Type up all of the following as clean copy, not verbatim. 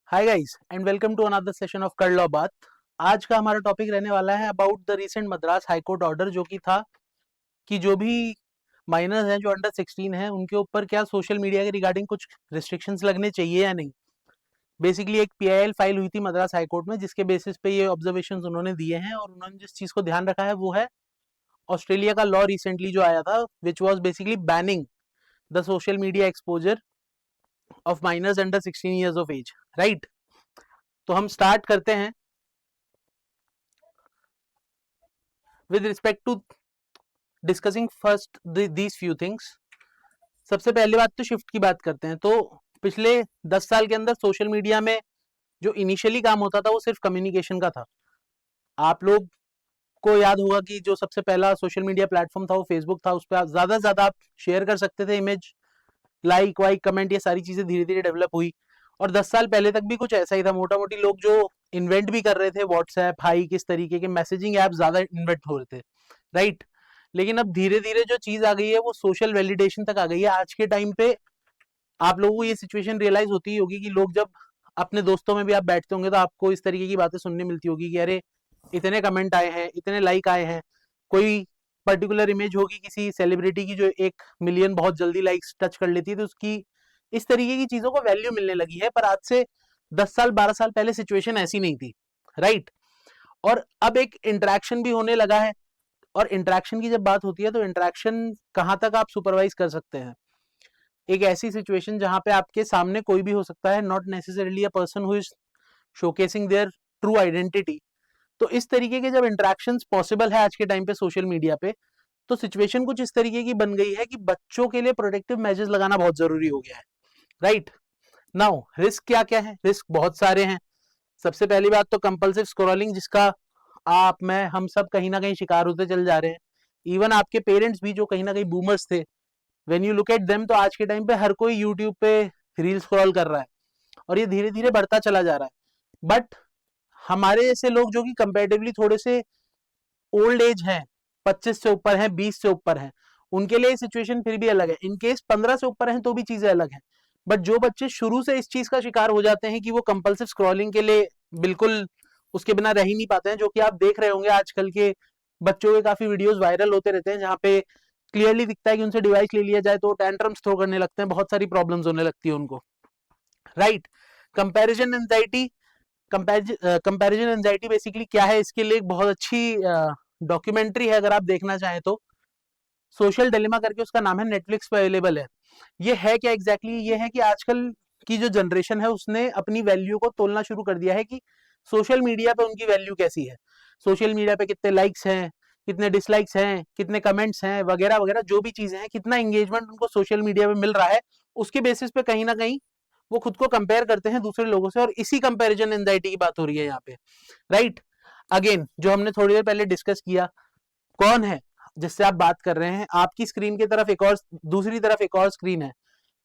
Hi guys and welcome to another session of कर लो बात। आज का हमारा टॉपिक रहने वाला है about the recent Madras high court order, जो कि था कि जो भी माइनर्स हैं जो अंडर 16 हैं उनके ऊपर क्या सोशल मीडिया के रिगार्डिंग कुछ रिस्ट्रिक्शंस लगने चाहिए या नहीं। बेसिकली एक पीआईएल फाइल हुई थी मद्रास हाई कोर्ट में, जिसके बेसिस पे ये ऑब्जर्वेशंस उन्होंने दिए हैं और उन्होंने जिस चीज को ध्यान रखा है वो है ऑस्ट्रेलिया का लॉ रिसेंटली जो आया था, which was basically banning the social media exposure of minors under 16 years of age. Right, तो हम स्टार्ट करते हैं with respect to discussing first these few things। सबसे पहले बात तो शिफ्ट की बात करते हैं। तो पिछले 10 साल के अंदर सोशल मीडिया में जो इनिशियली काम होता था वो सिर्फ कम्युनिकेशन का था। आप लोग को याद होगा कि जो सबसे पहला सोशल मीडिया प्लेटफॉर्म था वो फेसबुक था। उस पर ज्यादा से ज्यादा आप शेयर कर सकते थे इमेज, लाइक वाइक कमेंट, ये सारी चीजें धीरे धीरे डेवलप हुई। और 10 साल पहले तक भी कुछ ऐसा ही था। मोटा मोटी लोग जो इन्वेंट भी कर रहे थे व्हाट्सएप, हाई, किस तरीके के मैसेजिंग ऐप ज्यादा इन्वेंट हो रहे थे। राइट, लेकिन अब धीरे धीरे जो चीज आ गई है वो सोशल वैलिडेशन तक आ गई है। आज के टाइम पे आप लोगों को ये सिचुएशन रियलाइज होती होगी कि लोग जब अपने दोस्तों में भी आप बैठते होंगे तो आपको इस तरीके की बातें सुनने मिलती होगी कि अरे इतने कमेंट आए हैं, इतने लाइक आए हैं। कोई पर्टिकुलर इमेज होगी किसी सेलिब्रिटी की जो 1 मिलियन बहुत जल्दी लाइक्स टच कर लेती है, तो उसकी इस तरीके की चीजों को वैल्यू मिलने लगी है। पर आज से 10 साल 12 साल पहले सिचुएशन ऐसी नहीं थी। राइट, और अब एक इंटरेक्शन भी होने लगा है। और इंटरेक्शन की जब बात होती है तो इंटरेक्शन कहाँ तक आप सुपरवाइज कर सकते हैं। एक ऐसी सिचुएशन जहां पे आपके सामने कोई भी हो सकता है, not necessarily a person who is showcasing their true identity. तो इस तरीके के जब इंटरेक्शंस पॉसिबल है आज के टाइम पे सोशल मीडिया पे, तो सिचुएशन कुछ इस तरीके की बन गई है कि बच्चों के लिए प्रोटेक्टिव मेजर्स लगाना बहुत जरूरी हो गया है। राइट, नाउ रिस्क क्या क्या है? रिस्क बहुत सारे हैं। सबसे पहली बात तो कंपल्सिव स्क्रॉलिंग, जिसका आप, मैं, हम सब कहीं ना कहीं शिकार होते चल जा रहे हैं। इवन आपके पेरेंट्स भी जो कहीं ना कहीं बूमर्स थे, when you look at them, तो आज के टाइम पे हर कोई यूट्यूब पे रील स्क्रॉल कर रहा है और ये धीरे धीरे बढ़ता चला जा रहा है। बट हमारे जैसे लोग जो कि कंपेरेटिवली थोड़े से ओल्ड एज हैं, 25 से ऊपर हैं, 20 से ऊपर हैं, उनके लिए सिचुएशन फिर भी अलग है। इनकेस 15 से ऊपर हैं तो भी चीजें अलग हैं। बट जो बच्चे शुरू से इस चीज का शिकार हो जाते हैं कि वो कंपल्सिव स्क्रॉलिंग के लिए बिल्कुल उसके बिना रह ही नहीं पाते हैं, जो कि आप देख रहे होंगे आजकल के बच्चों के काफी वीडियोस वायरल होते रहते हैं जहाँ पे क्लियरली दिखता है कि उनसे डिवाइस ले लिया जाए तो टेंट्रम्स थ्रो करने लगते हैं, बहुत सारी प्रॉब्लम्स होने लगती है उनको। Right, comparison anxiety. Comparison anxiety basically क्या है, इसके लिए एक बहुत अच्छी डॉक्यूमेंट्री है अगर आप देखना चाहें तो, सोशल डिलेमा करके उसका नाम है, नेटफ्लिक्स पे अवेलेबल है। ये है क्या एग्जैक्टली ये है कि आजकल की जो जनरेशन है उसने अपनी वैल्यू को तोलना शुरू कर दिया है कि सोशल मीडिया पे उनकी वैल्यू कैसी है, सोशल मीडिया पे कितने लाइक्स हैं, कितने डिसलाइक्स हैं, कितने कमेंट्स हैं, वगैरह वगैरह, जो भी चीजें हैं, कितना एंगेजमेंट उनको सोशल मीडिया पे मिल रहा है, उसके बेसिस पे कहीं ना कहीं वो खुद को कंपेयर करते हैं दूसरे लोगों से, और इसी कंपैरिजन एंजाइटी की बात हो रही है यहाँ पे। राइट, अगेन जो हमने थोड़ी देर पहले डिस्कस किया, कौन है जिससे आप बात कर रहे हैं, आपकी स्क्रीन की तरफ एक और, दूसरी तरफ एक और स्क्रीन है,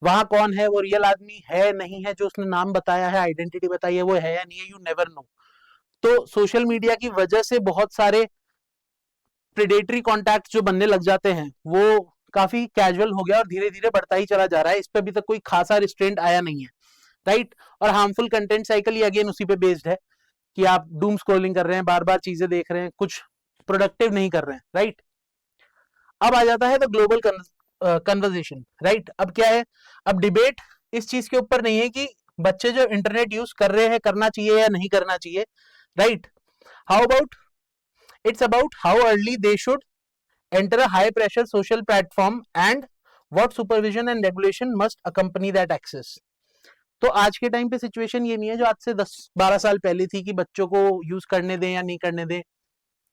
वहां कौन है, वो रियल आदमी है नहीं है, जो उसने नाम बताया है, आइडेंटिटी बताई है, वो है या नहीं है, यू नेवर नो। तो सोशल मीडिया की वजह से बहुत सारे प्रेडेटरी कॉन्टैक्ट जो बनने लग जाते हैं वो काफी कैजुअल हो गया और धीरे धीरे बढ़ता ही चला जा रहा है। इस पर अभी तक कोई खासा रिस्ट्रेंट आया नहीं है। राइट, और हार्मफुल कंटेंट साइकिल ये अगेन उसी पे बेस्ड है कि आप डूम स्क्रॉलिंग कर रहे हैं, बार बार चीजें देख रहे हैं, कुछ प्रोडक्टिव नहीं कर रहे हैं। राइट, अब आ जाता है द ग्लोबल कन्वर्जेशन। राइट, अब क्या है, अब डिबेट इस चीज के ऊपर नहीं है कि बच्चे जो इंटरनेट यूज कर रहे हैं करना चाहिए या नहीं करना चाहिए। Right, how about, it's about how early they should enter a high pressure social platform and what supervision and regulation must accompany that access। तो आज के टाइम पे सिचुएशन ये नहीं है जो आज से 10-12 साल पहले थी कि बच्चों को यूज करने दें या नहीं करने दें,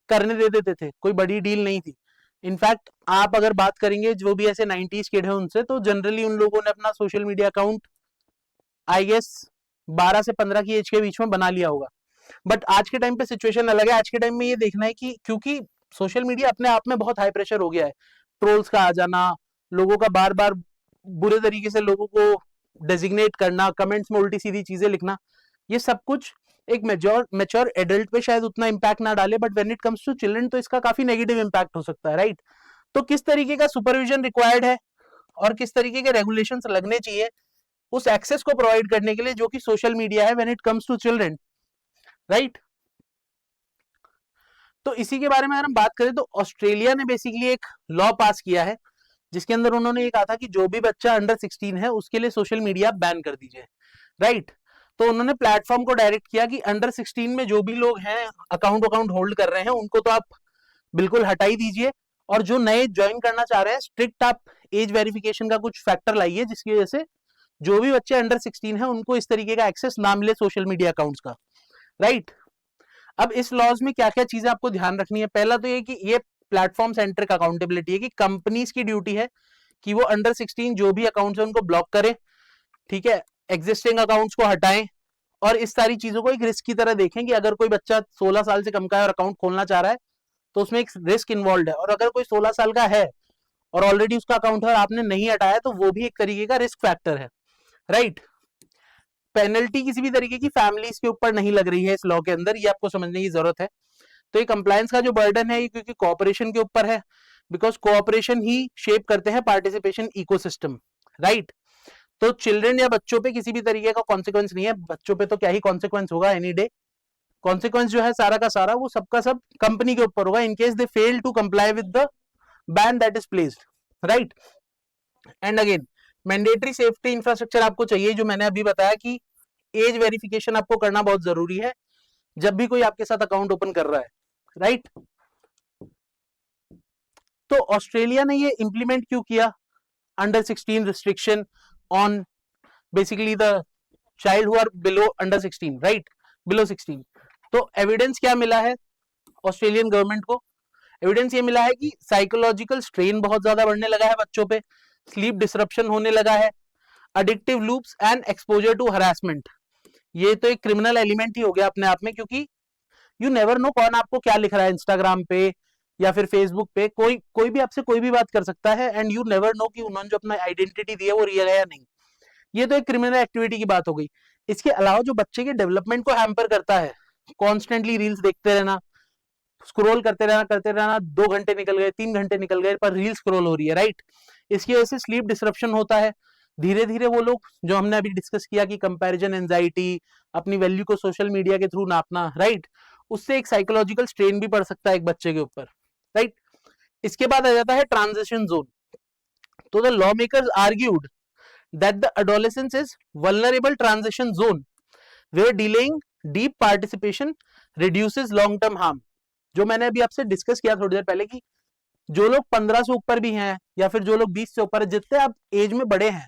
करने दे देते थे, कोई बड़ी डील नहीं थी। इनफैक्ट आप अगर बात करेंगे जो भी ऐसे 90s किड है उनसे, तो जनरली उन लोगों ने अपना social media account I guess 12 से 15 की एज के बीच में बना लिया होगा। बट आज के टाइम पे सिचुएशन अलग है। आज के टाइम में ये देखना है कि क्योंकि सोशल मीडिया अपने आप में बहुत हाई प्रेशर हो गया है, ट्रोल्स का आ जाना, लोगों का बार बार बुरे तरीके से लोगों को डेजिग्नेट करना, कमेंट्स में उल्टी सीधी चीजें लिखना, ये सब कुछ एक मेच्योर एडल्ट पे शायद उतना इम्पैक्ट ना डाले, but when it comes to children तो इसका काफी नेगेटिव इम्पैक्ट हो सकता है। राइट, तो किस तरीके का सुपरविजन रिक्वायर्ड है और किस तरीके के रेगुलेशंस लगने चाहिए, उस एक्सेस को प्रोवाइड करने के लिए जो कि सोशल मीडिया है when it comes to children, right. तो इसी के बारे में अगर हम बात करें तो ऑस्ट्रेलिया ने बेसिकली एक लॉ पास किया है जिसके अंदर उन्होंने ये कहा था कि जो भी बच्चा अंडर 16 है उसके लिए सोशल मीडिया बैन कर दीजिए, राइट। तो उन्होंने प्लेटफॉर्म को डायरेक्ट किया कि अंडर 16 में जो भी लोग हैं अकाउंट होल्ड कर रहे हैं उनको तो आप बिल्कुल हटा ही दीजिए, और जो नए ज्वाइन करना चाह रहे हैं स्ट्रिक्ट आप एज वेरिफिकेशन का कुछ फैक्टर लाइए जिसकी वजह से जो भी बच्चे अंडर 16 है उनको इस तरीके का एक्सेस ना मिले सोशल मीडिया अकाउंट्स का, राइट। अब इस लॉज में क्या क्या चीजें आपको ध्यान रखनी है, पहला तो ये कि ये प्लेटफॉर्म सेंट्रिक अकाउंटेबिलिटी है कि कंपनीज की ड्यूटी है कि वो अंडर 16 जो भी अकाउंट्स है उनको ब्लॉक करें, ठीक है, एग्जिस्टिंग अकाउंट्स को हटाएं, और इस सारी चीजों को एक रिस्क की तरह देखें कि अगर कोई बच्चा 16 साल से कम का है और अकाउंट खोलना चाह रहा है तो उसमें एक रिस्क इन्वॉल्व है, और अगर कोई 16 साल का है और ऑलरेडी उसका अकाउंट है और आपने नहीं हटाया तो वो भी एक तरीके का रिस्क फैक्टर है, राइट। पेनल्टी किसी भी तरीके की फैमिलीज के ऊपर नहीं लग रही है इस लॉ के अंदर, ये आपको समझने की जरूरत है। तो ये कंप्लायंस का जो बर्डन है ये क्योंकि कोऑपरेशन के ऊपर है, बिकॉज कोऑपरेशन ही शेप करते हैं पार्टिसिपेशन इकोसिस्टम, राइट। तो चिल्ड्रन या बच्चों पे किसी भी तरीके का कॉन्सिक्वेंस नहीं है, बच्चों पे तो क्या ही कॉन्सिक्वेंस होगा एनी डे, कॉन्सिक्वेंस जो है सारा का सारा वो सबका सब कंपनी के ऊपर होगा in case they fail to comply with the ban that is placed, right. And again mandatory safety infrastructure आपको चाहिए, जो मैंने अभी बताया कि एज वेरिफिकेशन आपको करना बहुत जरूरी है जब भी कोई आपके साथ अकाउंट ओपन कर रहा है, राइट। तो ऑस्ट्रेलिया ने ये इंप्लीमेंट क्यों किया under 16 restriction on basically the child who are below under 16, right, below 16। तो एविडेंस क्या मिला है ऑस्ट्रेलियन गवर्नमेंट को, एविडेंस ये मिला है कि साइकोलॉजिकल स्ट्रेन बहुत ज्यादा बढ़ने लगा है बच्चों पे, स्लीप डिसरप्शन होने लगा है, addictive loops and exposure to harassment. ये तो एक क्रिमिनल एलिमेंट ही हो गया अपने आप में, क्योंकि यू नेवर नो कौन आपको क्या लिख रहा है इंस्टाग्राम पे या फिर फेसबुक पे, कोई भी आपसे कोई भी बात कर सकता है एंड यू नेवर नो कि उन्होंने जो अपना आइडेंटिटी दी है वो रियल है या नहीं। ये तो एक क्रिमिनल एक्टिविटी की बात हो गई। इसके अलावा जो बच्चे के डेवलपमेंट को हैम्पर करता है, कॉन्स्टेंटली रील्स देखते रहना, स्क्रॉल करते रहना 2 घंटे निकल गए, 3 घंटे निकल गए पर रील स्क्रॉल हो रही है, राइट। इसकी वजह से स्लीप डिसरप्शन होता है, धीरे धीरे वो लोग जो हमने अभी डिस्कस किया कि कंपैरिजन एंजाइटी, अपनी वैल्यू को सोशल मीडिया के थ्रू नापना, राइट, उससे एक साइकोलॉजिकल स्ट्रेन भी पड़ सकता है एक बच्चे के ऊपर, राइट। इसके बाद आ जाता है ट्रांजिशन जोन। तो the law makers argued that the adolescence is vulnerable transition zone where delaying deep participation reduces long term harm. जो मैंने अभी आपसे डिस्कस किया थोड़ी देर पहले कि जो लोग 15 से ऊपर भी हैं या फिर जो लोग 20 से ऊपर है, जितने आप एज में बड़े हैं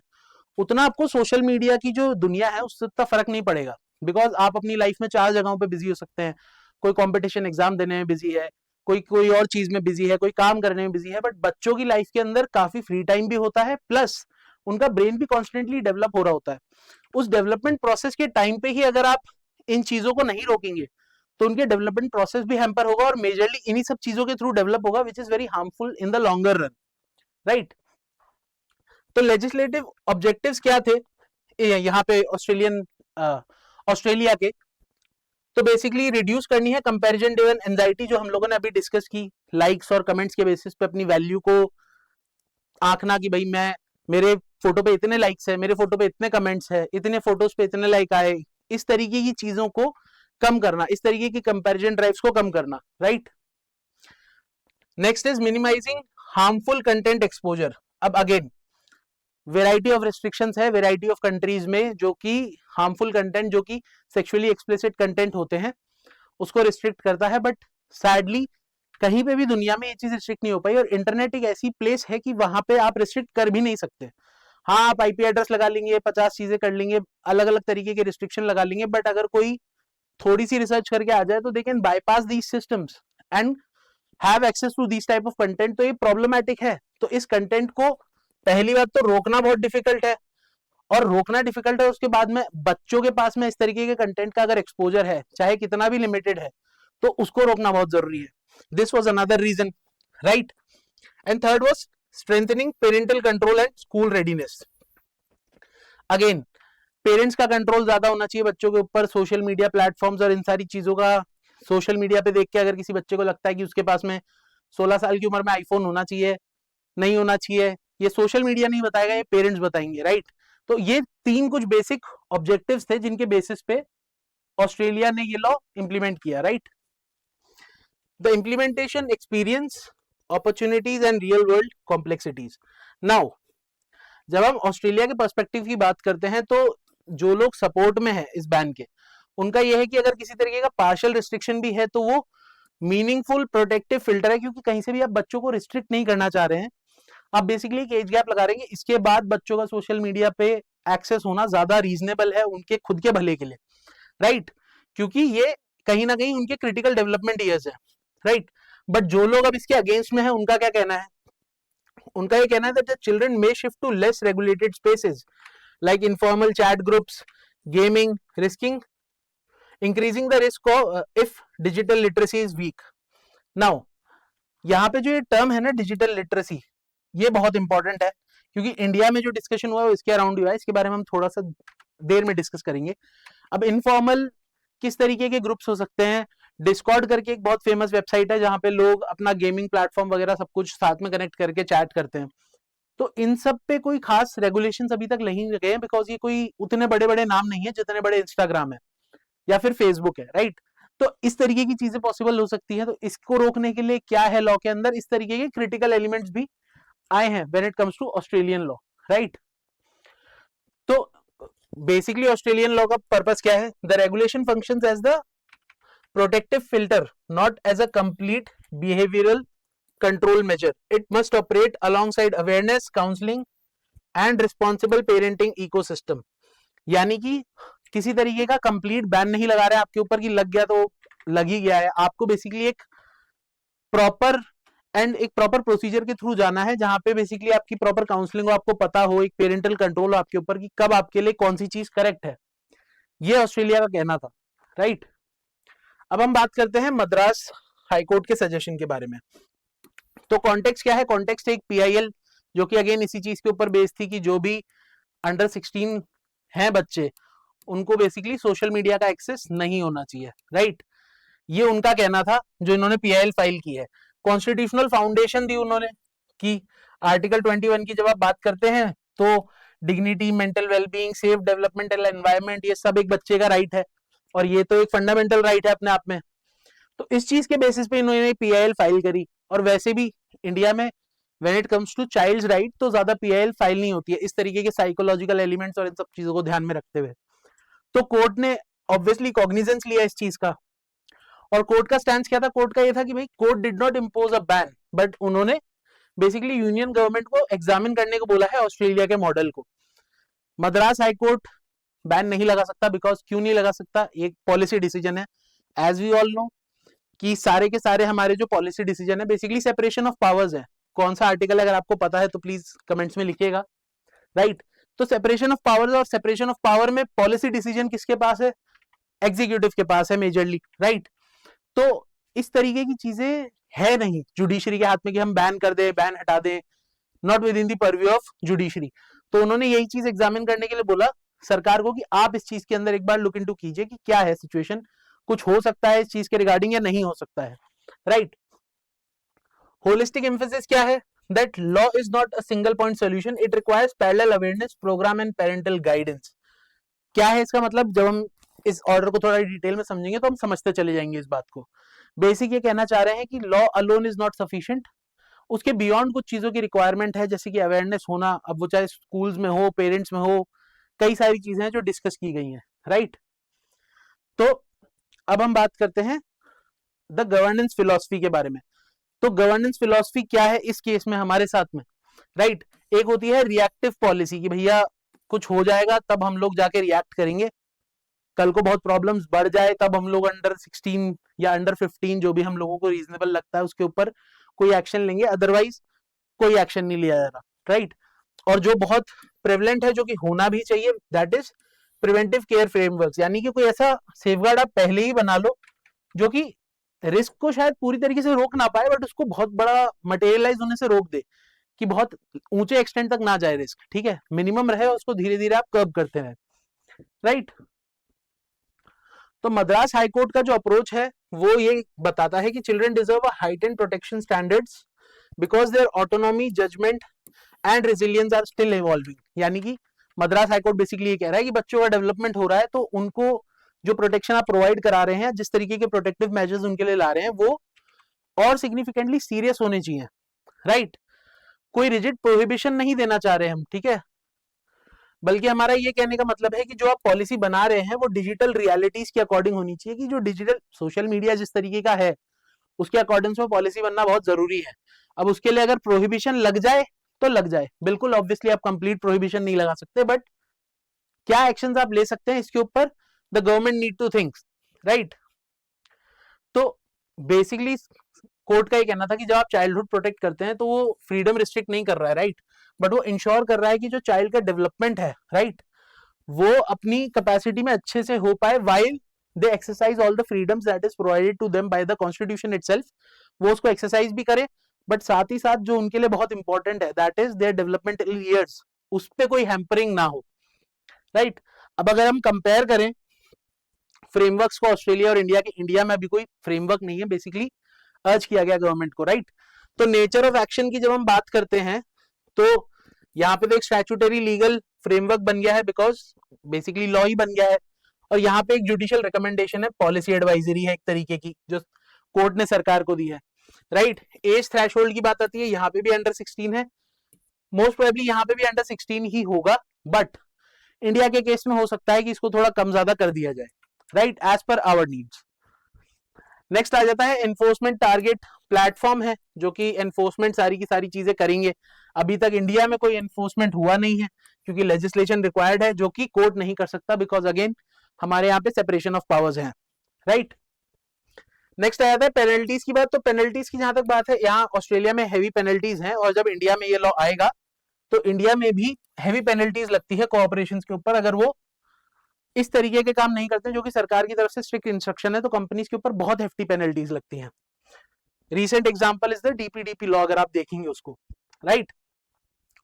उतना आपको सोशल मीडिया की जो दुनिया है उससे उतना फर्क नहीं पड़ेगा, बिकॉज आप अपनी लाइफ में 4 जगहों पे बिजी हो सकते हैं। कोई कंपटीशन एग्जाम देने में बिजी है, कोई और चीज में बिजी है, कोई काम करने में बिजी है, बट बच्चों की लाइफ के अंदर काफी फ्री टाइम भी होता है, प्लस उनका ब्रेन भी कॉन्स्टेंटली डेवलप हो रहा होता है। उस डेवलपमेंट प्रोसेस के टाइम पे ही अगर आप इन चीजों को नहीं रोकेंगे तो उनके डेवलपमेंट प्रोसेस भी हैम्पर होगा और मेजरली इन्हीं सब चीजों के थ्रू डेवलप होगा, which is very harmful in the longer run, right. तो लेजिस्लेटिव ऑब्जेक्टिव्स क्या थे यहाँ पे ऑस्ट्रेलिया के, तो बेसिकली रिड्यूस करनी है कंपैरिजन ड्रिवन एंजाइटी, जो हम लोगों ने अभी डिस्कस की, लाइक्स और कमेंट्स के बेसिस पे अपनी वैल्यू को आंकना कि भाई मैं, मेरे फोटो पे इतने लाइक्स है, मेरे फोटो पे इतने कमेंट्स है, इतने फोटोज पे इतने लाइक आए, इस तरीके की चीजों को कम करना, इस तरीके की कंपैरिजन ड्राइव्स को कम करना, right. Next is minimising harmful content exposure. अब अगेन वेराइटी ऑफ रिस्ट्रिक्शंस है वेराइटी ऑफ कंट्रीज में, जो कि हार्मफुल कंटेंट, जो कि सेक्सुअली एक्सप्लिसिट कंटेंट होते हैं उसको रिस्ट्रिक्ट करता है, बट सैडली कहीं पे भी दुनिया में ये चीज रिस्ट्रिक्ट नहीं हो पाई, और इंटरनेट एक ऐसी प्लेस है कि वहां पे आप रिस्ट्रिक्ट कर भी नहीं सकते। हाँ, आप आईपी एड्रेस लगा लेंगे, 50 चीजें कर लेंगे, अलग अलग तरीके के रिस्ट्रिक्शन लगा लेंगे, बट अगर कोई थोड़ी सी रिसर्च करके आ जाए तो they can bypass these systems and have access to this type of content. तो ये प्रॉब्लमैटिक है। तो इस कंटेंट को पहली बात तो रोकना बहुत डिफिकल्ट है, और रोकना डिफिकल्ट है, उसके बाद में बच्चों के पास में इस तरीके के कंटेंट का अगर एक्सपोजर है, चाहे कितना भी लिमिटेड है, तो उसको रोकना बहुत जरूरी है। This was another reason, right. And third was strengthening parental control and school readiness. Again parents का कंट्रोल ज्यादा होना चाहिए बच्चों के ऊपर, सोशल मीडिया प्लेटफॉर्म्स और इन सारी चीजों का। सोशल मीडिया पे देख के अगर किसी बच्चे को लगता है कि उसके पास में 16 साल की उम्र में आईफोन होना चाहिए, नहीं होना चाहिए, ये सोशल मीडिया नहीं बताएगा, ये पेरेंट्स बताएंगे, राइट। तो ये 3 कुछ बेसिक ऑब्जेक्टिव्स थे जिनके बेसिस पे ऑस्ट्रेलिया ने ये लॉ इंप्लीमेंट किया, right. The implementation experience opportunities and real world complexities. Now जब हम ऑस्ट्रेलिया के पर्सपेक्टिव की बात करते हैं तो जो लोग सपोर्ट में है इस बैन के, उनका यह है कि अगर किसी तरीके का पार्शियल रिस्ट्रिक्शन भी है तो वो मीनिंगफुल प्रोटेक्टिव फिल्टर है, क्योंकि कहीं से भी आप बच्चों को रिस्ट्रिक्ट नहीं करना चाह रहे हैं, आप बेसिकली एक एज गैप लगा रहे हैं, इसके बाद बच्चों का सोशल मीडिया पे एक्सेस होना ज्यादा रीजनेबल है उनके खुद के भले के लिए, राइट, क्योंकि ये कहीं ना कहीं उनके क्रिटिकल डेवलपमेंट ईयर्स है, राइट। बट जो लोग अब इसके अगेंस्ट में है उनका क्या कहना है, उनका ये कहना है that children may shift to less regulated spaces like informal chat groups, gaming, risking increasing the risk if digital literacy is weak. Now यहाँ पे जो ये टर्म है ना डिजिटल लिटरेसी, ये बहुत इंपॉर्टेंट है, क्योंकि इंडिया में जो डिस्कशन हुआ है इसके अराउंड हुआ है, इसके बारे में हम थोड़ा सा देर में डिस्कस करेंगे। अब इनफॉर्मल किस तरीके के ग्रुप्स हो सकते हैं, डिस्कॉर्ड करके एक बहुत फेमस वेबसाइट है जहां पे लोग अपना गेमिंग प्लेटफॉर्म वगैरह सब कुछ साथ में कनेक्ट करके चैट करते हैं, तो इन सब पे कोई खास रेगुलेशंस अभी तक नहीं गए हैं, बिकॉज ये कोई उतने बड़े बड़े नाम नहीं है जितने बड़े इंस्टाग्राम है या फिर फेसबुक है, राइट। तो इस तरीके की चीजें पॉसिबल हो सकती है, तो इसको रोकने के लिए क्या है लॉ के अंदर, इस तरीके के क्रिटिकल एलिमेंट्स भी आए हैं when it comes to Australian law, right. तो बेसिकली ऑस्ट्रेलियन लॉ का पर्पस क्या है, the regulation functions as the protective filter not as a complete behavioural control measure, it must operate alongside awareness, counselling and responsible parenting ecosystem. यानी कि किसी तरीके का complete ban नहीं लगा रहे आपके ऊपर कि लग गया तो लग ही गया है, आपको बेसिकली एक प्रॉपर प्रोसीजर के थ्रू जाना है जहां पे बेसिकली आपकी प्रॉपर काउंसलिंग हो, आपको पता हो, एक पेरेंटल कंट्रोल हो आपके ऊपर कि कब आपके लिए कौन सी चीज करेक्ट है, ये ऑस्ट्रेलिया का कहना था, राइट। अब हम बात करते हैं मद्रास हाईकोर्ट के सजेशन के बारे में। तो कॉन्टेक्स्ट क्या है, कॉन्टेक्स्ट एक पीआईएल जो कि अगेन इसी चीज के ऊपर बेस्ड थी कि जो भी अंडर 16 हैं बच्चे, उनको बेसिकली सोशल मीडिया का एक्सेस नहीं होना चाहिए, राइट। ये उनका कहना था जो इन्होंने पीआईएल फाइल की है। कॉन्स्टिट्यूशनल फाउंडेशन दी उन्होंने कि आर्टिकल 21 की जब आप बात करते हैं तो dignity, mental wellbeing, safe developmental environment, ये सब एक बच्चे का राइट है और ये तो एक फंडामेंटल राइट है अपने आप में। तो इस चीज के बेसिस पे इन्होंने पीआईएल फाइल करी, और वैसे भी इंडिया में when it comes to child's right तो ज्यादा पीआईएल फाइल नहीं होती है इस तरीके के साइकोलॉजिकल एलिमेंट्स और इन सब चीजों को ध्यान में रखते हुए। तो कोर्ट ने ऑब्वियसली कॉग्निजेंस लिया इस चीज का, और कोर्ट का स्टैंड क्या था, कोर्ट का ये था कि भाई court did not impose a ban, but उन्होंने बेसिकली यूनियन गवर्नमेंट को एग्जामिन करने को बोला है ऑस्ट्रेलिया के मॉडल को। मद्रास हाई कोर्ट बैन नहीं लगा सकता, बिकॉज क्यों नहीं लगा सकता, एक पॉलिसी डिसीजन है, एज वी ऑल नो कि सारे के सारे हमारे जो पॉलिसी डिसीजन है बेसिकली सेपरेशन ऑफ पावर्स है। कौन सा आर्टिकल अगर आपको पता है तो प्लीज कमेंट्स में लिखिएगा, राइट। तो सेपरेशन ऑफ पावर्स, और सेपरेशन ऑफ पावर में पॉलिसी डिसीजन किसके पास है, एग्जीक्यूटिव के पास है मेजरली, राइट। तो इस तरीके की चीजें है नहीं जुडिशरी के हाथ में कि हम बैन कर दे, बैन हटा दें, not with in the purview of judiciary. तो उन्होंने यही चीज एग्जामिन करने के लिए बोला सरकार को कि आप इस चीज के अंदर एक बार लुक इनटू कीजिए कि क्या है सिचुएशन, कुछ हो सकता है इस चीज के रिगार्डिंग या नहीं हो सकता है, राइट। होलिस्टिक एम्फेसिस क्या है, that law is not a single point solution, it requires parallel awareness program and parental guidance। क्या है इसका मतलब, जब हम इस ऑर्डर को थोड़ा डिटेल में समझेंगे तो हम समझते चले जाएंगे इस बात को। बेसिक ये कहना चाह रहे हैं कि law alone is not sufficient, उसके बियॉन्ड कुछ चीजों की रिक्वायरमेंट है, जैसे कि अवेयरनेस होना, अब वो चाहे स्कूल्स में हो, पेरेंट्स में हो, कई सारी चीजें हैं जो डिस्कस की गई हैं, राइट। तो अब हम बात करते हैं द गवर्नेंस फिलॉसफी के बारे में। तो गवर्नेंस फिलॉसफी क्या है इस केस में हमारे साथ में, राइट। एक होती है रिएक्टिव पॉलिसी कि भैया कुछ हो जाएगा तब हम लोग जाके रिएक्ट करेंगे, कल को बहुत प्रॉब्लम्स बढ़ जाए तब हम लोग अंडर 16 या अंडर 15 जो भी हम लोगों को रीजनेबल लगता है उसके ऊपर कोई एक्शन लेंगे, अदरवाइज कोई एक्शन नहीं लिया जा रहा, राइट। और जो बहुत प्रेवलेंट है, जो कि होना भी चाहिए, that is preventive care framework, यानी कि कोई ऐसा सेफगार्ड आप पहले ही बना लो जो कि रिस्क को शायद पूरी तरीके से रोक ना पाए बट उसको बहुत बड़ा मटेरियलाइज होने से रोक दे, कि बहुत ऊंचे एक्सटेंट तक ना जाए रिस्क, ठीक है, मिनिमम रहे, उसको धीरे धीरे आप कर्ब करते रहे, राइट। तो मद्रास हाईकोर्ट का जो अप्रोच है वो ये बताता है कि children deserve a heightened protection standards because their autonomy, judgement and resilience are still evolving, यानी कि मद्रास हाईकोर्ट बेसिकली ये कह रहा है कि बच्चों का डेवलपमेंट हो रहा है तो उनको जो प्रोटेक्शन आप प्रोवाइड करा रहे हैं, जिस तरीके के प्रोटेक्टिव मेजर्स उनके लिए ला रहे हैं, वो और सिग्निफिकेंटली सीरियस होने चाहिए, राइट। कोई रिजिड प्रोहिबिशन नहीं देना चाह रहे हम, ठीक है, बल्कि हमारा ये कहने का मतलब है कि जो आप पॉलिसी बना रहे हैं वो डिजिटल रियलिटीज के अकॉर्डिंग होनी चाहिए, कि जो डिजिटल सोशल मीडिया जिस तरीके का है उसके अकॉर्डिंग में पॉलिसी बनना बहुत जरूरी है। अब उसके लिए अगर प्रोहिबिशन लग जाए तो लग जाए, बिल्कुल ऑब्वियसली आप कंप्लीट प्रोहिबिशन नहीं लगा सकते, बट क्या एक्शंस आप ले सकते हैं इसके ऊपर, the government need to think, right. तो बेसिकली कोर्ट का ये कहना था कि जब आप चाइल्डहुड प्रोटेक्ट करते हैं तो वो फ्रीडम रिस्ट्रिक्ट नहीं कर रहा है, राइट, बट वो इंश्योर कर रहा है कि जो चाइल्ड का डेवलपमेंट है, राइट, वो अपनी कैपेसिटी में अच्छे से हो पाए, while they exercise all the freedoms that is provided to them by the constitution itself, वो उसको एक्सरसाइज भी करे, बट साथ ही साथ जो उनके लिए बहुत इंपॉर्टेंट है that is their developmental years, उस पर कोई हैम्परिंग ना हो, राइट। अब अगर हम कंपेयर करें फ्रेमवर्क्स को ऑस्ट्रेलिया और इंडिया के, इंडिया में अभी कोई फ्रेमवर्क नहीं है, बेसिकली अर्ज किया गया गवर्नमेंट को, राइट। तो नेचर ऑफ एक्शन की जब हम बात करते हैं तो यहाँ पे तो एक स्टैट्यूटरी लीगल फ्रेमवर्क बन गया है, बिकॉज बेसिकली लॉ ही बन गया है, और यहाँ पे एक जुडिशियल रिकमेंडेशन है, पॉलिसी एडवाइजरी है एक तरीके की जो कोर्ट ने सरकार को दी है, राइट। एज थ्रेशोल्ड की बात आती है, यहाँ पे भी अंडर 16 है, मोस्ट प्रोबेबली यहाँ पे भी अंडर 16 ही होगा, बट इंडिया के केस में हो सकता है कि इसको थोड़ा कम ज्यादा कर दिया जाए, right, as per our needs. Next आ जाता है एनफोर्समेंट टारगेट प्लेटफॉर्म है, जो कि एनफोर्समेंट सारी की सारी चीजें करेंगे। अभी तक इंडिया में कोई एनफोर्समेंट हुआ नहीं है क्योंकि लेजिस्लेशन रिक्वायर्ड है, जो कि कोर्ट नहीं कर सकता, बिकॉज अगेन हमारे यहाँ पे सेपरेशन ऑफ पावर्स है, राइट। नेक्स्ट आ जाता है पेनल्टीज की बात। तो पेनल्टीज की जहां तक बात है, यहाँ ऑस्ट्रेलिया में हैवी पेनल्टीज हैं, और जब इंडिया में ये लॉ आएगा तो इंडिया में भी हैवी पेनल्टीज लगती है कोऑपरेशन के ऊपर, अगर वो इस तरीके के काम नहीं करते जो कि सरकार की तरफ से स्ट्रिक्ट इंस्ट्रक्शन है, तो कंपनीज के ऊपर बहुत हेफ्टी पेनल्टीज लगती हैं। Recent example is the DPDP law, अगर आप देखेंगे उसको, राइट।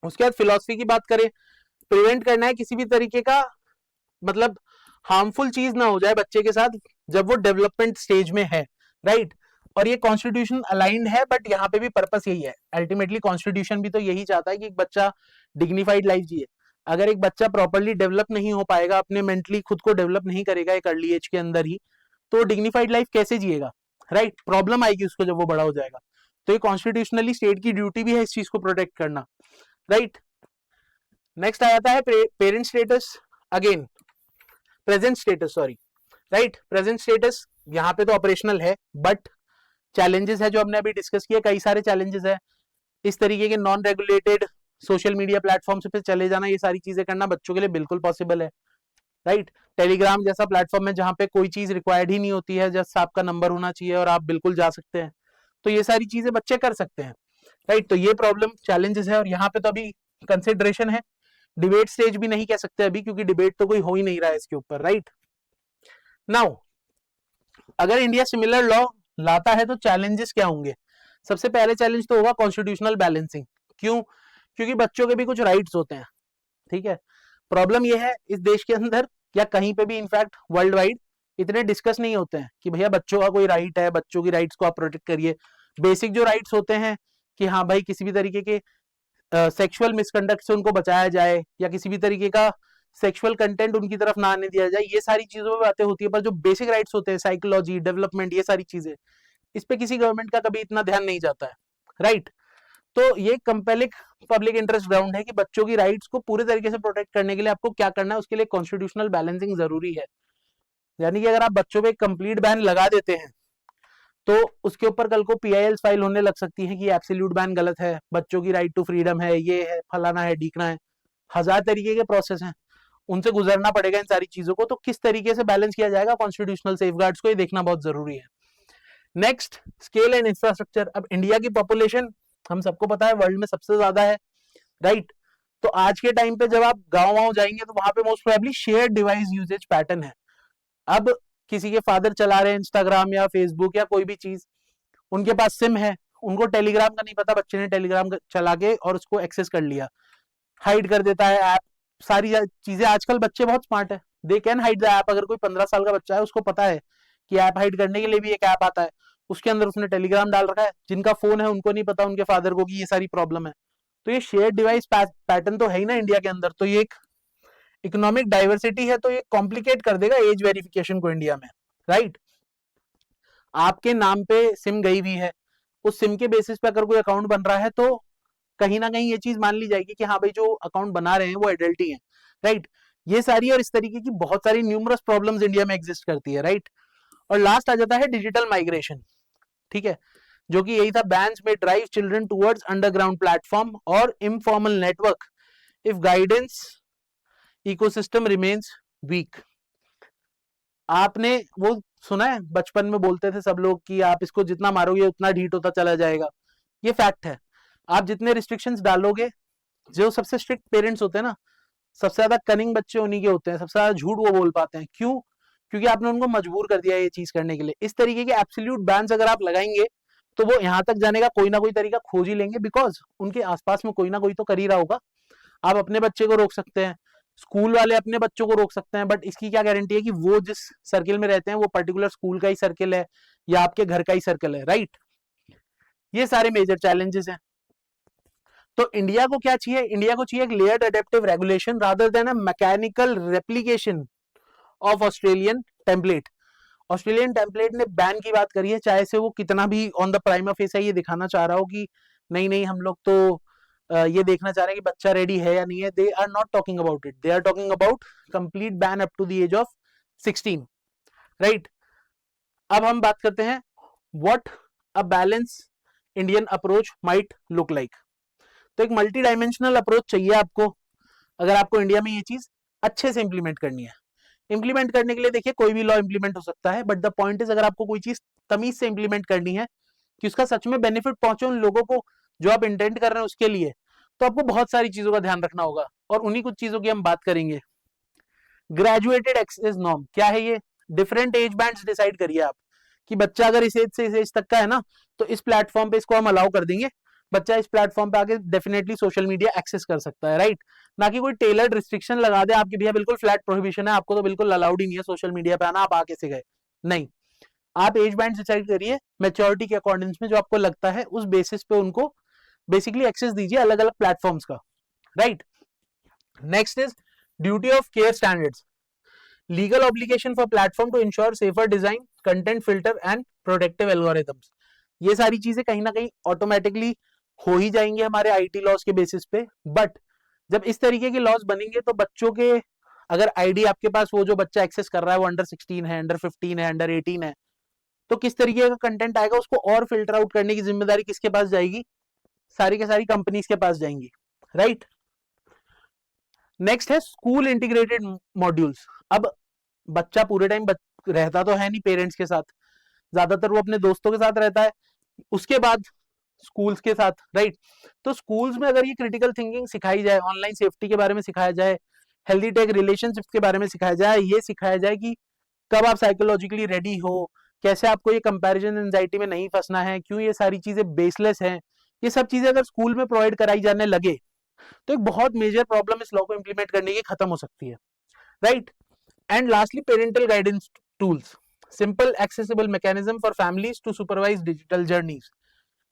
उसके बाद फिलॉसफी की बात करें, प्रिवेंट करना है किसी भी तरीके का मतलब हार्मफुल चीज ना हो जाए बच्चे के साथ जब वो डेवलपमेंट स्टेज में है, राइट। और ये कॉन्स्टिट्यूशन अलाइंड है, बट यहाँ पे भी पर्पस यही है, अल्टीमेटली कॉन्स्टिट्यूशन भी तो यही चाहता है कि एक बच्चा डिग्निफाइड लाइफ जिए। अगर एक बच्चा प्रॉपर्ली डेवलप नहीं हो पाएगा, अपने मेंटली खुद को डेवलप नहीं करेगा एक अर्ली एज के अंदर ही, तो डिग्निफाइड लाइफ कैसे जिएगा, राइट, प्रॉब्लम आएगी उसको जब वो बड़ा हो जाएगा। तो ये कॉन्स्टिट्यूशनली स्टेट की ड्यूटी भी है इस चीज को प्रोटेक्ट करना, राइट। नेक्स्ट आ जाता है parent status, again present status, sorry, right, present status यहाँ पे तो ऑपरेशनल है, बट चैलेंजेस है जो हमने अभी डिस्कस किया, कई सारे चैलेंजेस है। इस तरीके के non regulated social media platforms पे चले जाना, ये सारी चीजें करना बच्चों के लिए बिल्कुल पॉसिबल है, राइट। टेलीग्राम जैसा प्लेटफॉर्म है जहां पे कोई चीज रिक्वायर्ड ही नहीं होती है, जस्ट आपका नंबर होना चाहिए और आप बिल्कुल जा सकते हैं, तो ये सारी चीजें बच्चे कर सकते हैं, राइट। तो ये प्रॉब्लम चैलेंजेस है, और यहाँ पे तो अभी कंसिडरेशन है, डिबेट स्टेज भी नहीं कह सकते अभी, क्योंकि डिबेट तो कोई हो ही नहीं रहा है इसके ऊपर, राइट। नाउ अगर इंडिया सिमिलर लॉ लाता है तो चैलेंजेस क्या होंगे? सबसे पहले चैलेंज तो होगा कॉन्स्टिट्यूशनल बैलेंसिंग। क्यों? क्योंकि बच्चों के भी कुछ राइट्स होते हैं, ठीक है। प्रॉब्लम यह है इस देश के अंदर या कहीं पे भी इनफैक्ट वर्ल्ड वाइड इतने डिस्कस नहीं होते हैं कि भैया बच्चों का कोई राइट है, बच्चों की राइट्स को आप प्रोटेक्ट करिए। बेसिक जो राइट्स होते हैं कि हाँ भाई किसी भी तरीके के सेक्सुअल मिसकंडक्ट से उनको बचाया जाए, या किसी भी तरीके का सेक्सुअल कंटेंट उनकी तरफ ना आने दिया जाए, ये सारी चीजों में बातें होती है, पर जो बेसिक राइट्स होते हैं, साइकोलॉजी, डेवलपमेंट, ये सारी चीजें, इस पे किसी गवर्नमेंट का कभी इतना ध्यान नहीं जाता है, राइट। तो ये कंपेलिंग पब्लिक इंटरेस्ट ग्राउंड है कि बच्चों की राइट्स को पूरे तरीके से प्रोटेक्ट करने के लिए आपको क्या करना है, उसके लिए कॉन्स्टिट्यूशनल बैलेंसिंग जरूरी है। यानी कि अगर आप बच्चों पे कंप्लीट बैन लगा देते हैं तो उसके ऊपर कल को पीआईएल फाइल होने लग सकती है कि एब्सोल्यूट बैन गलत है, बच्चों की राइट टू फ्रीडम है, ये है, फलाना है, ढीकना है, हजार तरीके के प्रोसेस हैं, उनसे गुजरना पड़ेगा इन सारी चीजों को। तो किस तरीके से बैलेंस किया जाएगा कॉन्स्टिट्यूशनल सेफगार्ड्स को, ये देखना बहुत जरूरी है। Next, scale and infrastructure. अब इंडिया की पॉपुलेशन हम सबको पता है वर्ल्ड में सबसे ज्यादा है, राइट। तो आज के टाइम पे जब आप गाँव जाएंगे तो वहां पे most probably shared device usages pattern है। अब किसी के फादर चला रहे हैं इंस्टाग्राम या फेसबुक या कोई भी चीज, उनके पास सिम है, उनको टेलीग्राम का नहीं पता, बच्चे ने टेलीग्राम चला के और उसको एक्सेस कर लिया, हाइड कर देता है ऐप, सारी चीजें। आजकल बच्चे बहुत स्मार्ट है, they can hide the app. अगर कोई 15 साल का बच्चा है उसको पता है कि ऐप हाइड करने के लिए भी एक ऐप आता है, उसके अंदर उसने टेलीग्राम डाल रखा है। जिनका फोन है उनको नहीं पता उनके फादर को कि ये सारी प्रॉब्लम है। तो ये शेयर डिवाइस पैटर्न तो है ही ना इंडिया के अंदर, तो ये एक इकोनॉमिक डाइवर्सिटी है तो ये कॉम्प्लिकेट कर देगा एज वेरिफिकेशन को इंडिया में, राइट। आपके नाम पे सिम गई हुई है, उस सिम के बेसिस पे अगर कोई अकाउंट बन रहा है तो कहीं ना कहीं ये चीज मान ली जाएगी कि हाँ भाई जो अकाउंट बना रहे हैं वो एडल्ट ही है, राइट। ये सारी और इस तरीके की बहुत सारी न्यूमरस प्रॉब्लम्स इंडिया में एग्जिस्ट करती है, राइट। और लास्ट आ जाता है डिजिटल माइग्रेशन, ठीक है, जो कि यही था, बैंस में drive children towards underground platform और informal network if guidance ecosystem remains weak. आपने वो सुना है, बचपन में बोलते थे सब लोग कि आप इसको जितना मारोगे उतना ढीठ होता चला जाएगा। ये फैक्ट है। आप जितने रिस्ट्रिक्शंस डालोगे, जो सबसे स्ट्रिक्ट पेरेंट्स होते हैं ना, सबसे ज्यादा कनिंग बच्चे उन्हीं के होते हैं, सबसे ज्यादा झूठ वो बोल पाते हैं। क्यों? क्योंकि आपने उनको मजबूर कर दिया ये चीज करने के लिए। इस तरीके के एब्सोल्यूट बैन्स अगर आप लगाएंगे तो वो यहाँ तक जाने का कोई ना कोई तरीका खोज ही लेंगे, बिकॉज उनके आसपास में कोई ना कोई तो कर ही रहा होगा। आप अपने बच्चे को रोक सकते हैं, स्कूल वाले अपने बच्चों को रोक सकते हैं, बट इसकी क्या गारंटी है कि वो जिस सर्किल में रहते हैं वो पर्टिकुलर स्कूल का ही सर्किल है या आपके घर का ही सर्किल है, राइट। ये सारे मेजर चैलेंजेस हैं। तो इंडिया को क्या चाहिए? इंडिया को चाहिए एक layered adaptive regulation rather than a mechanical replication of Australian template. Australian template ने बैन की बात करी है, चाहे से वो कितना भी ऑन द प्राइमा फेस ये दिखाना चाह रहा हो कि नहीं नहीं हम लोग तो ये देखना चाह रहे हैं कि बच्चा रेडी है या नहीं है। They are not talking about it, they are talking about complete ban up to the age of 16, right. अब हम बात करते हैं what a balance Indian approach might look like. तो एक मल्टी डायमेंशनल अप्रोच चाहिए आपको अगर आपको इंडिया में ये चीज अच्छे से इंप्लीमेंट करनी है। इंप्लीमेंट करने के लिए देखिए कोई भी लॉ इंप्लीमेंट हो सकता है, बट द पॉइंट इज अगर आपको कोई चीज तमीज से इंप्लीमेंट करनी है कि उसका सच में बेनिफिट पहुंचे उन लोगों को जो आप इंटेंट कर रहे हैं उसके लिए, तो आपको बहुत सारी चीजों का ध्यान रखना होगा और उन्हीं कुछ चीजों की हम बात करेंगे। ग्रेजुएटेड एक्सेस नॉर्म क्या है? ये डिफरेंट एज बैंड्स डिसाइड करिए आप कि बच्चा अगर इस एज से इस एज तक का है ना तो इस प्लेटफॉर्म पे इसको हम अलाउ कर देंगे, बच्चा इस प्लेटफॉर्म पे आके डेफिनेटली सोशल मीडिया एक्सेस कर सकता है, राइट। ना कि कोई टेलर्ड रिस्ट्रिक्शन लगा दे आपकी भैया बिल्कुल फ्लैट प्रोहिबिशन है, आपको तो बिल्कुल अलाउड ही नहीं है सोशल मीडिया पे आना, आप आके से गए। नहीं, आप एज बैंड डिसाइड करिए मैच्योरिटी के अकॉर्डिंग में, जो आपको लगता है उस बेसिस पे उनको बेसिकली एक्सेस दीजिए अलग अलग प्लेटफॉर्म्स का, right. Next is duty of care standards, legal obligation for platform to ensure safer design, content filter and protective algorithms. ये सारी चीजें कहीं ना कहीं ऑटोमेटिकली हो ही जाएंगे हमारे आईटी लॉज के बेसिस पे, बट जब इस तरीके के लॉज बनेंगे तो बच्चों के अगर आईडी आपके पास वो जो बच्चा एक्सेस कर रहा है वो अंडर 16 है, अंडर 15 है, अंडर 18 है, तो किस तरीके का कंटेंट आएगा उसको और फिल्टर आउट करने की जिम्मेदारी किसके पास जाएगी? सारी के सारी कंपनीज के पास जाएंगी, राइट। नेक्स्ट है स्कूल इंटीग्रेटेड मॉड्यूल्स। अब बच्चा पूरे टाइम रहता तो है नहीं पेरेंट्स के साथ, ज्यादातर वो अपने दोस्तों के साथ रहता है, उसके बाद स्कूल्स के साथ, राइट। तो स्कूल्स में अगर ये क्रिटिकल थिंकिंग सिखाई जाए, ऑनलाइन सेफ्टी के बारे में सिखाया जाए, हेल्दी टेक रिलेशनशिप्स के बारे में सिखाया जाए, ये सिखाया जाए कि कब आप साइकोलॉजिकली रेडी हो, कैसे आपको ये कंपैरिजन एंजाइटी में नहीं फंसना है, क्यों ये सारी चीजें बेसलेस हैं, ये सब चीजें अगर स्कूल में प्रोवाइड कराई जाने लगे तो एक बहुत मेजर प्रॉब्लम इस लॉ को इंप्लीमेंट करने की खत्म हो सकती है, right. And lastly parental guidance tools, simple accessible mechanism for families to supervise digital journeys.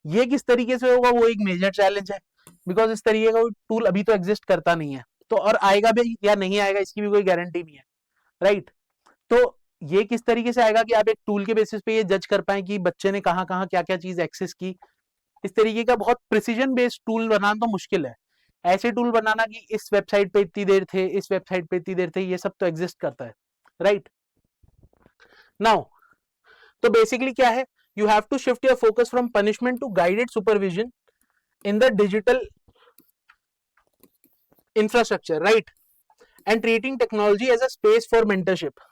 ये किस तरीके से होगा वो एक मेजर चैलेंज है, बिकॉज इस तरीके का टूल अभी तो एग्जिस्ट करता नहीं है, तो और आएगा भी या नहीं आएगा इसकी भी कोई गारंटी नहीं है, राइट। तो ये किस तरीके से आएगा कि आप एक टूल के बेसिस पे ये जज कर पाए कि बच्चे ने कहाँ कहाँ क्या क्या चीज एक्सेस की। इस तरीके का बहुत प्रिसीजन बेस्ड टूल बनाना तो मुश्किल है। ऐसे टूल बनाना कि इस वेबसाइट पे इतनी देर थे, इस वेबसाइट पे इतनी देर थे, ये सब तो एग्जिस्ट करता है, राइट। नाउ तो बेसिकली क्या है, you have to shift your focus from punishment to guided supervision in the digital infrastructure, right, and treating technology as a space for mentorship.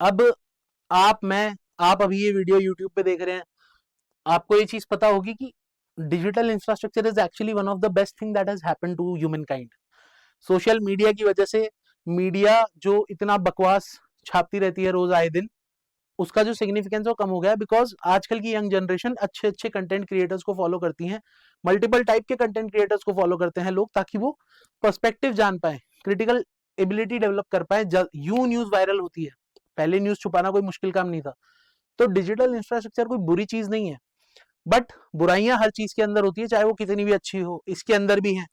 अब आप अभी ये वीडियो YouTube पे देख रहे हैं, आपको ये चीज पता होगी कि digital infrastructure is actually one of the best thing that has happened to humankind. Social media की वजह से मीडिया जो इतना बकवास छापती रहती है रोज आए दिन, उसका जो सिग्निफिकेंस वो कम हो गया है, बिकॉज आजकल की यंग जनरेशन अच्छे अच्छे कंटेंट क्रिएटर्स को फॉलो करती हैं, मल्टीपल टाइप के कंटेंट क्रिएटर्स को फॉलो करते हैं लोग, ताकि वो पर्सपेक्टिव जान पाए, क्रिटिकल एबिलिटी डेवलप कर पाए। यूं न्यूज वायरल होती है, पहले न्यूज छुपाना कोई मुश्किल काम नहीं था। तो डिजिटल इंफ्रास्ट्रक्चर कोई बुरी चीज नहीं है, बट बुराइयां हर चीज के अंदर होती है, चाहे वो कितनी भी अच्छी हो, इसके अंदर भी है।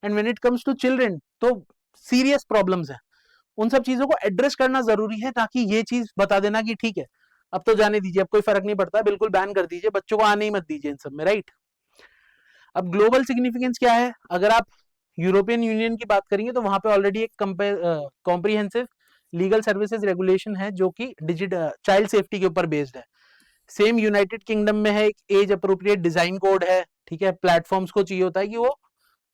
And when it comes to children तो सीरियस प्रॉब्लम्स है। उन सब चीजों को एड्रेस करना जरूरी है, ताकि ये चीज बता देना कि ठीक है अब तो जाने दीजिए, अब कोई फर्क नहीं पड़ता, बिल्कुल बैन कर दीजिए, बच्चों को आने ही मत दीजिए इन सब में, राइट। अब ग्लोबल सिग्निफिकेंस क्या है, अगर आप यूरोपियन यूनियन की बात करेंगे तो वहां पे ऑलरेडी एक कॉम्प्रिहेंसिव लीगल सर्विसेज रेगुलेशन है जो कि डिजिटल चाइल्ड सेफ्टी के ऊपर बेस्ड है। सेम यूनाइटेड किंगडम में है, एक एज अप्रोप्रिएट डिजाइन कोड है, ठीक है। प्लेटफॉर्म्स को चाहिए होता है कि वो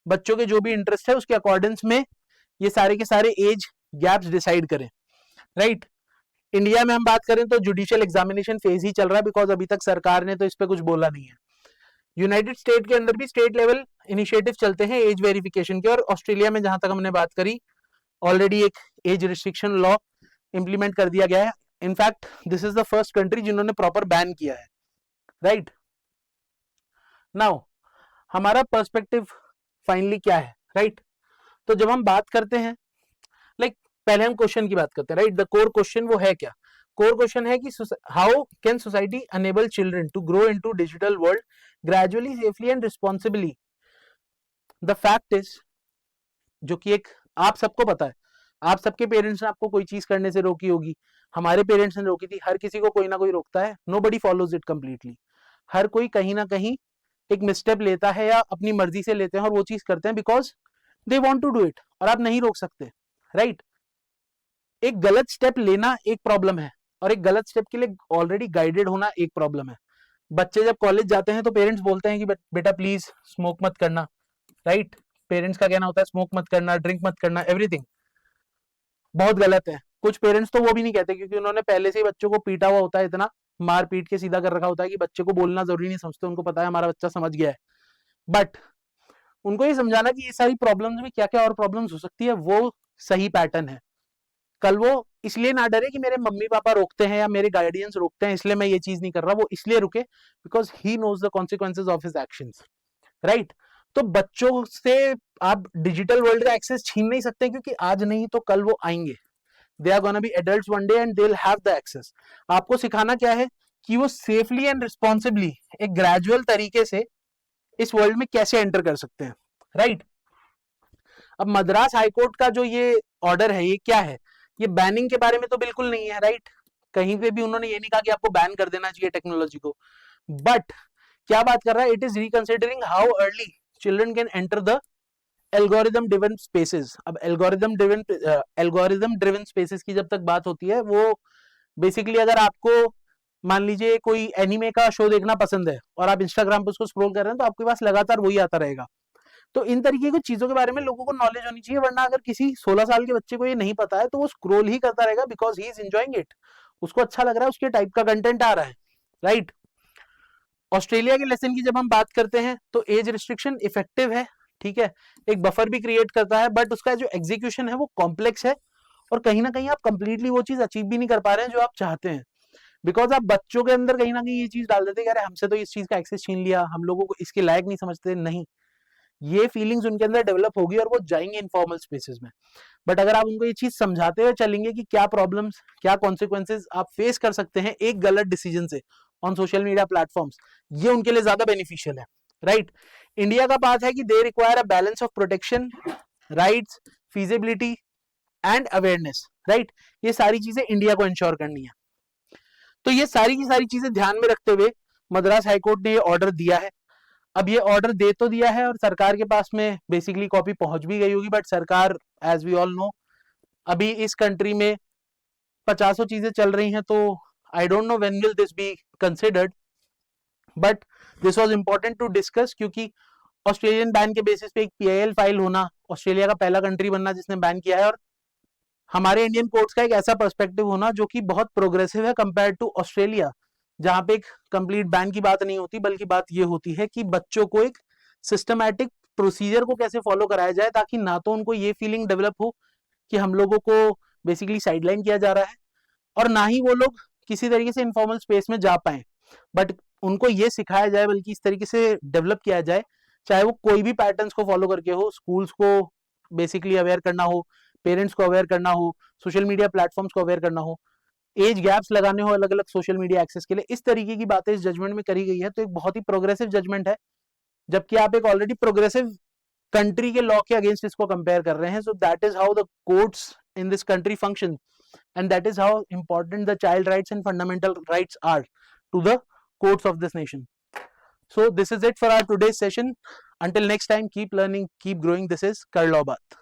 बच्चों के जो भी इंटरेस्ट है उसके अकॉर्डेंस में ये सारे के सारे एज गैप्स डिसाइड करें, राइट। इंडिया में हम बात करें तो जुडिशियल एग्जामिनेशन फेज ही चल रहा है, बिकॉज अभी तक सरकार ने तो इस पे कुछ बोला नहीं है। यूनाइटेड स्टेट के अंदर भी स्टेट लेवल इनिशिएटिव चलते हैं एज वेरिफिकेशन के, और ऑस्ट्रेलिया में जहां तक हमने बात करी ऑलरेडी एक एज रिस्ट्रिक्शन लॉ इंप्लीमेंट कर दिया गया है। In fact this is the first country जिन्होंने प्रॉपर बैन किया है, राइट। नाउ हमारा पर्सपेक्टिव फाइनली क्या है, राइट। तो जब हम बात करते हैं लाइक पहले हम क्वेश्चन की बात करते हैं, राइट। द कोर क्वेश्चन वो है क्या, कोर क्वेश्चन है कि how can society enable children to grow into digital world gradually, safely and responsibly. The fact is, जो कि एक आप सबको पता है, आप सबके पेरेंट्स ने आपको कोई चीज करने से रोकी होगी, हमारे पेरेंट्स ने रोकी थी, हर किसी को कोई ना कोई रोकता है, नोबडी फॉलोज इट कंप्लीटली। हर कोई कहीं ना कहीं एक मिसस्टेप लेता है या अपनी मर्जी से लेते हैं और वो चीज करते हैं because they want to do it, और आप नहीं रोक सकते, राइट। एक गलत स्टेप लेना एक प्रॉब्लम है, और एक गलत स्टेप के लिए ऑलरेडी गाइडेड होना एक प्रॉब्लम है। बच्चे जब कॉलेज जाते हैं तो पेरेंट्स बोलते हैं कि बेटा प्लीज स्मोक मत करना, राइट। पेरेंट्स का कहना होता है स्मोक मत करना, ड्रिंक मत करना, एवरीथिंग बहुत गलत है। कुछ पेरेंट्स तो वो भी नहीं कहते क्योंकि उन्होंने पहले से ही बच्चों को पीटा हुआ होता है, इतना मार पीट के सीधा कर रखा होता है कि बच्चे को बोलना जरूरी नहीं समझते, उनको पता है हमारा बच्चा समझ गया है। बट उनको ये समझाना कि ये सारी प्रॉब्लम्स में क्या क्या और प्रॉब्लम्स हो सकती है वो सही पैटर्न है। कल वो इसलिए ना डरे कि मेरे मम्मी पापा रोकते हैं या मेरे गार्डियंस रोकते हैं इसलिए मैं ये चीज नहीं कर रहा, वो इसलिए रुके because he knows the consequences of his actions, right. तो बच्चों से आप डिजिटल वर्ल्ड का एक्सेस छीन नहीं सकते क्योंकि आज नहीं तो कल वो आएंगे, they are gonna be adults one day and they will have the access. आपको सिखाना क्या है कि वो सेफली एंड रिस्पॉन्सिबली एक ग्रेजुअल तरीके से इस वर्ल्ड में कैसे एंटर कर सकते हैं, राइट। अब मद्रास हाईकोर्ट का जो ये ऑर्डर है ये क्या है, ये बैनिंग के बारे में तो बिल्कुल नहीं है, राइट। कहीं पे भी उन्होंने ये नहीं कहा कि आपको बैन कर देना चाहिए टेक्नोलॉजी को, बट क्या बात कर रहा है, it is reconsidering how early children can enter the algorithm driven spaces. अब एल्गोरिदम ड्रिवन स्पेसेस की जब तक बात होती है वो बेसिकली अगर आपको मान लीजिए कोई एनिमे का शो देखना पसंद है और आप इंस्टाग्राम पे उसको स्क्रॉल कर रहे हैं तो आपके पास लगातार वही आता रहेगा। तो इन तरीके की चीजों के बारे में लोगों को नॉलेज होनी चाहिए, वरना अगर किसी 16 साल के बच्चे को ये नहीं पता है तो वो स्क्रॉल ही करता रहेगा because he is enjoying it, उसको अच्छा लग रहा है, उसके टाइप का कंटेंट आ रहा है, राइट। ऑस्ट्रेलिया के लेसन की जब हम बात करते हैं तो एज रिस्ट्रिक्शन इफेक्टिव है, ठीक है, एक बफर भी क्रिएट करता है, बट उसका जो एग्जीक्यूशन है वो कॉम्प्लेक्स है और कहीं ना कहीं आप कंप्लीटली वो चीज अचीव भी नहीं कर पा रहे हैं जो आप चाहते हैं, बिकॉज आप बच्चों के अंदर कहीं ना कहीं ये चीज डाल देते हैं कि अरे हमसे तो इस चीज का एक्सेस छीन लिया, हम लोगों को इसके लायक नहीं समझते, नहीं, ये फीलिंग्स उनके अंदर डेवलप होगी और वो जाएंगे इनफॉर्मल स्पेसेस में। बट अगर आप उनको ये चीज समझाते हुए चलेंगे कि क्या प्रॉब्लम्स क्या कॉन्सिक्वेंसेज आप फेस कर सकते हैं एक गलत डिसीजन से ऑन सोशल मीडिया प्लेटफॉर्म्स, ये उनके लिए ज्यादा बेनिफिशियल है, राइट। इंडिया का बात है कि they require a balance of protection, rights, feasibility and awareness, right. ये सारी चीजें इंडिया को इंश्योर करनी है। तो ये सारी की सारी चीजें ध्यान में रखते हुए मद्रास हाईकोर्ट ने ये ऑर्डर दिया है। अब ये ऑर्डर दे तो दिया है और सरकार के पास में बेसिकली कॉपी पहुंच भी गई होगी, बट सरकार एज वी ऑल नो अभी इस कंट्री में 50 चीजें चल रही हैं, तो I don't know when will this be considered, but this was important to discuss क्योंकि ऑस्ट्रेलियन बैन के बेसिस पे एक PIL फाइल होना, ऑस्ट्रेलिया का पहला कंट्री बनना जिसने बैन किया है, और हमारे इंडियन कोर्ट्स का एक ऐसा पर्सपेक्टिव होना जो कि बहुत प्रोग्रेसिव है कंपेयर टू ऑस्ट्रेलिया, जहां पे एक कंप्लीट बैन की बात नहीं होती बल्कि बात ये होती है कि बच्चों को एक सिस्टमैटिक प्रोसीजर को कैसे फॉलो कराया जाए ताकि ना तो उनको ये फीलिंग डेवलप हो कि हम लोगों को बेसिकली साइडलाइन किया जा रहा है और ना ही वो लोग किसी तरीके से इनफॉर्मल स्पेस में जा पाए, बट उनको ये सिखाया जाए बल्कि इस तरीके से डेवलप किया जाए, चाहे वो कोई भी पैटर्न्स को फॉलो करके हो, स्कूल्स को बेसिकली अवेयर करना हो, पेरेंट्स को अवेयर करना हो, सोशल मीडिया प्लेटफॉर्म्स को अवेयर करना हो, एज गैप्स लगाने हो अलग अलग सोशल मीडिया एक्सेस के लिए, इस तरीके की बातें इस जजमेंट में करी गई है। तो एक बहुत ही प्रोग्रेसिव जजमेंट है, जबकि आप एक ऑलरेडी प्रोग्रेसिव कंट्री के लॉ के अगेंस्ट इसको कंपेयर कर रहे हैं। So that is how the courts in this country function, and that is how important the child rights and fundamental rights are to the courts of this nation. So this is it for our today's session. Until next time, keep learning, keep growing. This is Kar Law Baat.